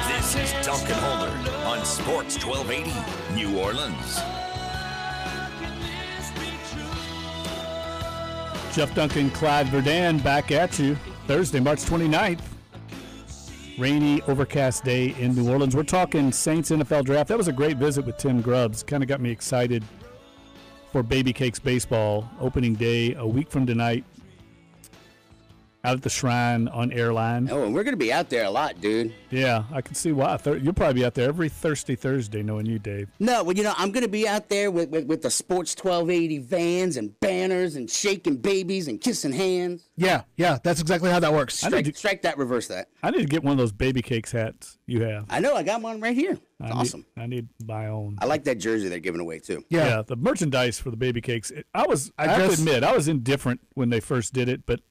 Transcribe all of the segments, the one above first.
This is Dunc and Holder on Sports 1280, New Orleans. Jeff Duncan, Clyde Verdun back at you. Thursday, March 29th. Rainy, overcast day in New Orleans. We're talking Saints NFL draft. That was a great visit with Tim Grubbs. Kind of got me excited for Baby Cakes baseball. Opening day a week from tonight. Out at the Shrine on Airline. Oh, and we're going to be out there a lot, dude. Yeah, I can see why. You'll probably be out there every Thirsty Thursday, knowing you, Dave. No, well, I'm going to be out there with the Sports 1280 vans and banners and shaking babies and kissing hands. Yeah, that's exactly how that works. Strike that, reverse that. I need to get one of those Baby Cakes hats you have. I know, I got one right here. It's awesome. I need my own. I like that jersey they're giving away, too. Yeah, the merchandise for the Baby Cakes. I have to admit, I was indifferent when they first did it, but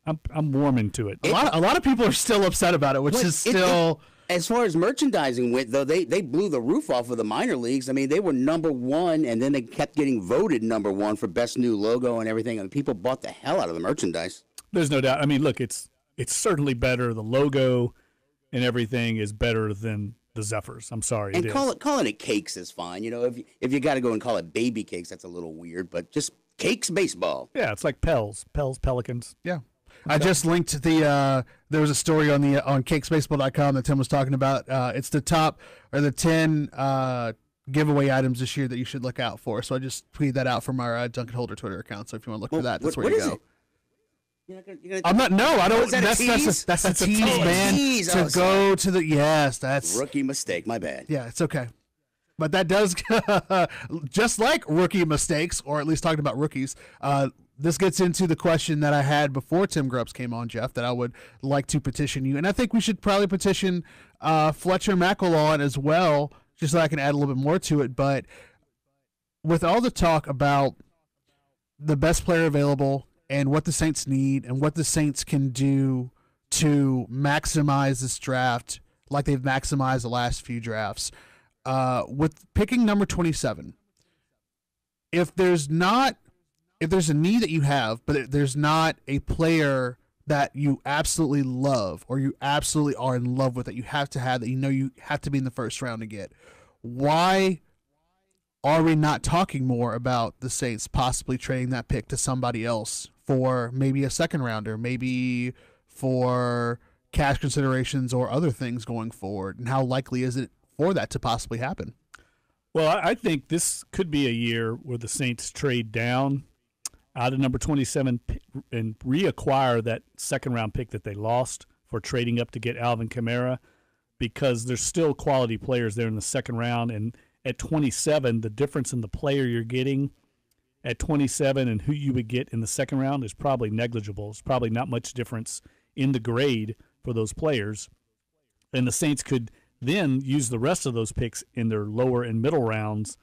I'm warming to it. A lot of people are still upset about it, which is still. As far as merchandising went, though, they blew the roof off of the minor leagues. I mean, they were number one, and then they kept getting voted number one for best new logo and everything. And people bought the hell out of the merchandise. There's no doubt. I mean, look, it's certainly better. The logo and everything is better than the Zephyrs. I'm sorry. And calling it Cakes is fine. If you got to go and call it Baby Cakes, that's a little weird. But just Cakes baseball. Yeah, it's like Pels Pelicans. Yeah. I just linked there was a story on cakesbaseball.com that Tim was talking about. It's the top or the 10 giveaway items this year that you should look out for. So I just tweeted that out from our Duncan Holder Twitter account. So if you want to look for that, that's where you go. I'm not. No, I don't. That's a tease, man. To go to the that's rookie mistake. My bad. Yeah, it's okay. But that does, just like rookie mistakes, or at least talking about rookies, this gets into the question that I had before Tim Grubbs came on, Jeff, that I would like to petition you. And I think we should probably petition Fletcher McElwain as well, just so I can add a little bit more to it. But with all the talk about the best player available and what the Saints need and what the Saints can do to maximize this draft like they've maximized the last few drafts, with picking number 27, if there's a need that you have, but there's not a player that you absolutely love or you absolutely are in love with that you have to have, that you have to be in the first round to get, why are we not talking more about the Saints possibly trading that pick to somebody else for maybe a second rounder, maybe for cash considerations or other things going forward? And how likely is it for that to possibly happen? Well, I think this could be a year where the Saints trade down out of number 27 and reacquire that second-round pick that they lost for trading up to get Alvin Kamara, because there's still quality players there in the second round. And at 27, the difference in the player you're getting at 27 and who you would get in the second round is probably negligible. It's probably not much difference in the grade for those players. And the Saints could then use the rest of those picks in their lower and middle rounds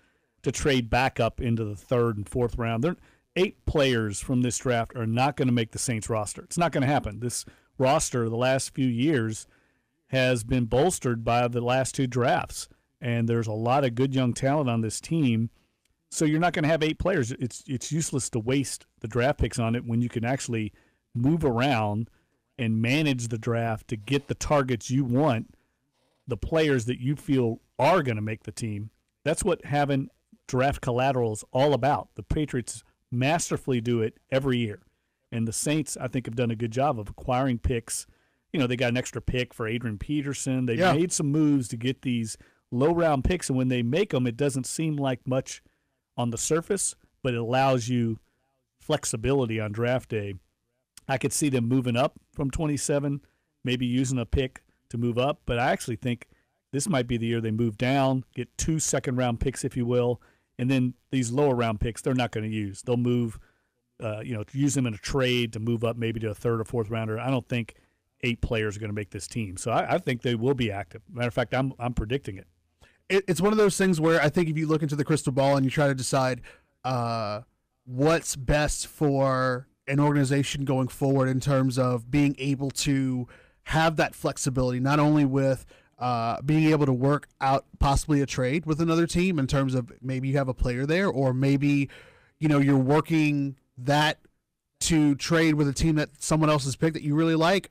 to trade back up into the third and fourth round. 8 players from this draft are not going to make the Saints roster. It's not going to happen. This roster the last few years has been bolstered by the last 2 drafts, and there's a lot of good young talent on this team. So you're not going to have 8 players. It's useless to waste the draft picks on it when you can actually move around and manage the draft to get the targets you want, the players that you feel are going to make the team. That's what having draft collateral is all about. The Patriots masterfully do it every year. And the Saints, I think, have done a good job of acquiring picks. They got an extra pick for Adrian Peterson. They made some moves to get these low-round picks, and when they make them, it doesn't seem like much on the surface, but it allows you flexibility on draft day. I could see them moving up from 27, maybe using a pick to move up, but I actually think this might be the year they move down, get 2 second-round picks, if you will, and then these lower-round picks they're not going to use. They'll move, use them in a trade to move up maybe to a third or fourth rounder. I don't think 8 players are going to make this team, so I think they will be active. Matter of fact, I'm predicting it. It's one of those things where I think if you look into the crystal ball and you try to decide what's best for an organization going forward in terms of being able to have that flexibility, not only with being able to work out possibly a trade with another team in terms of maybe you have a player there, or maybe you're working that to trade with a team that someone else has picked that you really like.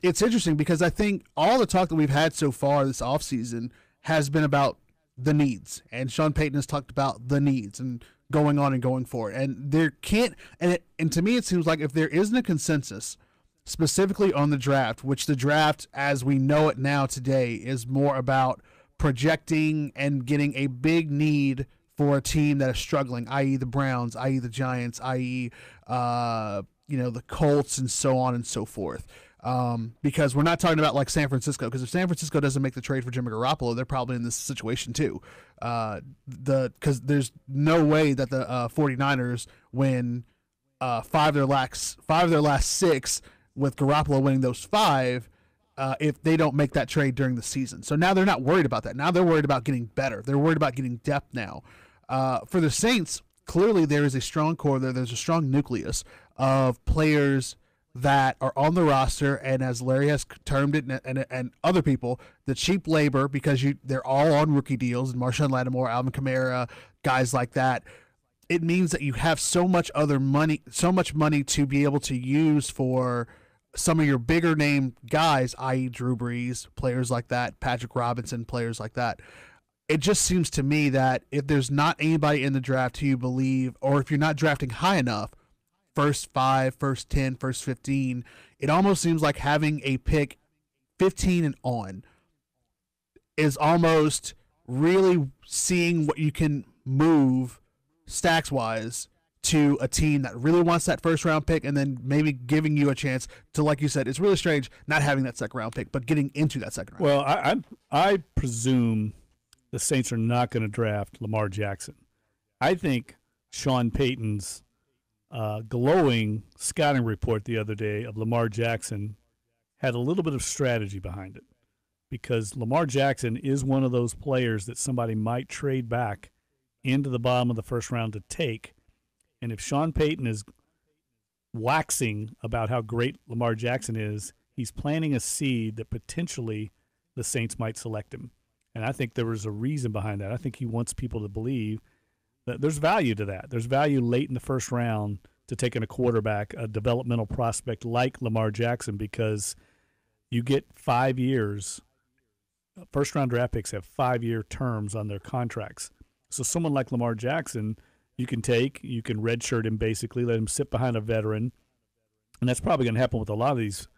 It's interesting because I think all the talk that we've had so far this offseason has been about the needs, and Sean Payton has talked about the needs and going on and going forward. And there can't, and to me, it seems like if there isn't a consensus specifically on the draft, which the draft as we know it now today is more about projecting and getting a big need for a team that is struggling, i.e. the Browns, i.e. the Giants, i.e. The Colts, and so on and so forth. Because we're not talking about like San Francisco, because if San Francisco doesn't make the trade for Jimmy Garoppolo, they're probably in this situation too. Because there's no way that the 49ers win 5 of their last 6 with Garoppolo winning those 5 if they don't make that trade during the season. So now they're not worried about that. Now they're worried about getting better. They're worried about getting depth now. For the Saints, clearly there is a strong core there. There's a strong nucleus of players that are on the roster, and as Larry has termed it, and other people, the cheap labor, because they're all on rookie deals, and Marshawn Lattimore, Alvin Kamara, guys like that. It means that you have so much money to be able to use for some of your bigger name guys, i.e. Drew Brees, players like that, Patrick Robinson, players like that. It just seems to me that if there's not anybody in the draft who you believe, or if you're not drafting high enough, first 5, first 10, first 15, it almost seems like having a pick 15 and on is almost really seeing what you can move stacks-wise to a team that really wants that first-round pick, and then maybe giving you a chance to, like you said, it's really strange not having that second-round pick, but getting into that second round. Well, I presume the Saints are not going to draft Lamar Jackson. I think Sean Payton's glowing scouting report the other day of Lamar Jackson had a little bit of strategy behind it, because Lamar Jackson is one of those players that somebody might trade back into the bottom of the first round to take. And if Sean Payton is waxing about how great Lamar Jackson is, he's planting a seed that potentially the Saints might select him. And I think there was a reason behind that. I think he wants people to believe that there's value to that. There's value late in the first round to taking a quarterback, a developmental prospect like Lamar Jackson, because you get 5 years. First-round draft picks have 5-year terms on their contracts. So someone like Lamar Jackson, you can redshirt him basically, let him sit behind a veteran, and that's probably going to happen with a lot of these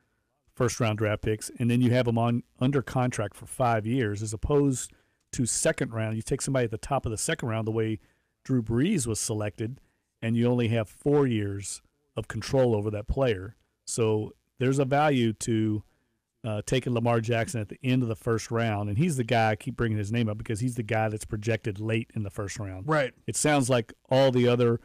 first-round draft picks, and then you have them under contract for 5 years, as opposed to second round. You take somebody at the top of the second round, the way Drew Brees was selected, and you only have 4 years of control over that player. So there's a value to taking Lamar Jackson at the end of the first round, and he's the guy, I keep bringing his name up because he's the guy that's projected late in the first round. Right. It sounds like all the other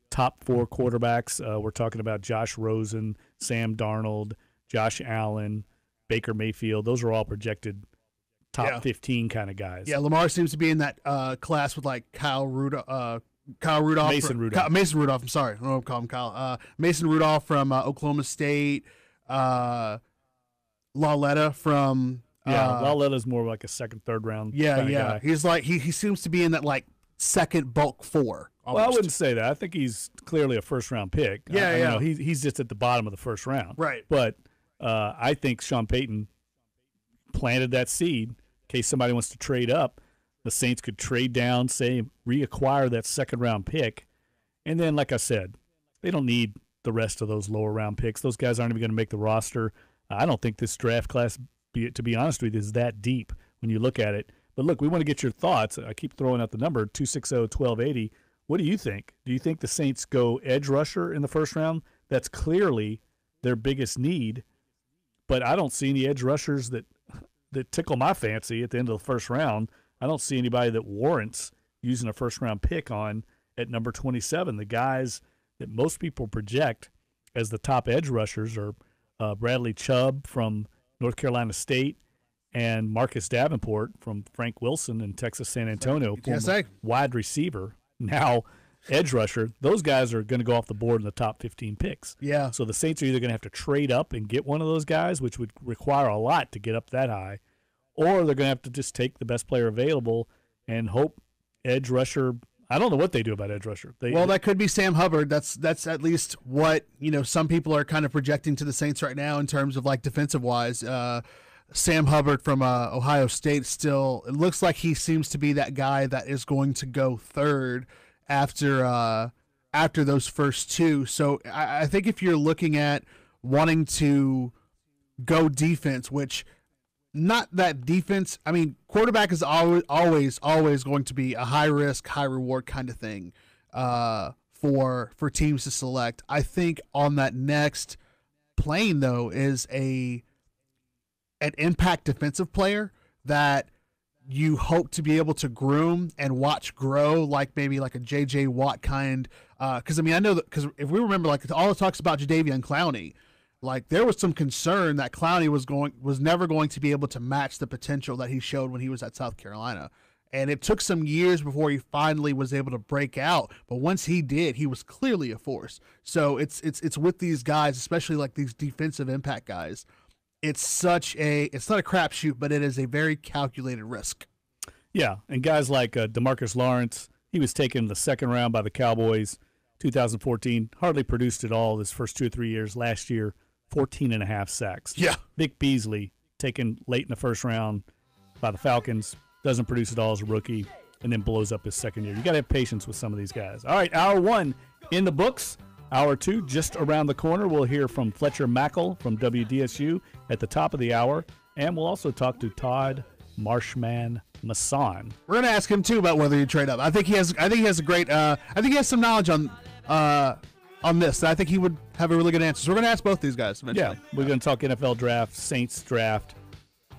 top 4 quarterbacks, we're talking about Josh Rosen, Sam Darnold, Josh Allen, Baker Mayfield, those are all projected top 15 kind of guys. Yeah, Lamar seems to be in that class with like Mason Rudolph. Mason Rudolph, I'm sorry. I don't know what to call him Kyle. Mason Rudolph from Oklahoma State. Lauletta from Lauletta's more like a second, third round. Guy. He's like he seems to be in that like second bulk 4. Almost. Well, I wouldn't say that. I think he's clearly a first round pick. Yeah. He's just at the bottom of the first round. Right. But I think Sean Payton planted that seed in case somebody wants to trade up. The Saints could trade down, say, reacquire that second round pick, and then, like I said, they don't need the rest of those lower round picks. Those guys aren't even going to make the roster. I don't think this draft class, to be honest with you, is that deep when you look at it. But look, we want to get your thoughts. I keep throwing out the number, 260-1280. What do you think? Do you think the Saints go edge rusher in the first round? That's clearly their biggest need. But I don't see any edge rushers that tickle my fancy at the end of the first round. I don't see anybody that warrants using a first-round pick on at number 27. The guys that most people project as the top edge rushers are Bradley Chubb from North Carolina State and Marcus Davenport from Frank Wilson in Texas San Antonio, wide receiver, now edge rusher. Those guys are going to go off the board in the top 15 picks. Yeah. So the Saints are either going to have to trade up and get one of those guys, which would require a lot to get up that high, or they're going to have to just take the best player available and hope edge rusher, I don't know what they do about edge rusher. Well, that could be Sam Hubbard. That's at least what some people are kind of projecting to the Saints right now in terms of like defensive wise. Sam Hubbard from Ohio State still. It looks like he seems to be that guy that is going to go third after those first two. So I think if you're looking at wanting to go defense, which not that defense. I mean, quarterback is always going to be a high risk, high reward kind of thing for teams to select. I think on that next plane though is an impact defensive player that you hope to be able to groom and watch grow, like maybe like a J.J. Watt kind. Because I mean, I know that because if we remember, like all the talks about Jadeveon Clowney. Like there was some concern that Clowney was never going to be able to match the potential that he showed when he was at South Carolina. And it took some years before he finally was able to break out. But once he did, he was clearly a force. So it's with these guys, especially like these defensive impact guys. It's not a crapshoot, but it is a very calculated risk. Yeah, and guys like DeMarcus Lawrence, he was taken in the second round by the Cowboys, 2014, hardly produced at all his first 2 or 3 years. Last year, 14.5 sacks. Yeah. Vic Beasley, taken late in the first round by the Falcons, doesn't produce at all as a rookie, and then blows up his second year. You got to have patience with some of these guys. All right, hour one in the books. Hour two just around the corner. We'll hear from Fletcher Mackel from WDSU at the top of the hour, and we'll also talk to Todd Marshman Masson. We're going to ask him too about whether you trade up. I think he has a great. I think he has some knowledge on this. I think he would have a really good answer. So we're going to ask both these guys eventually. Yeah, we're going to talk NFL draft, Saints draft,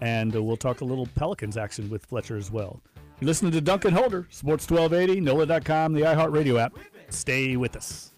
and we'll talk a little Pelicans action with Fletcher as well. You're listening to Dunc and Holder, Sports 1280, NOLA.com, the iHeartRadio app. Stay with us.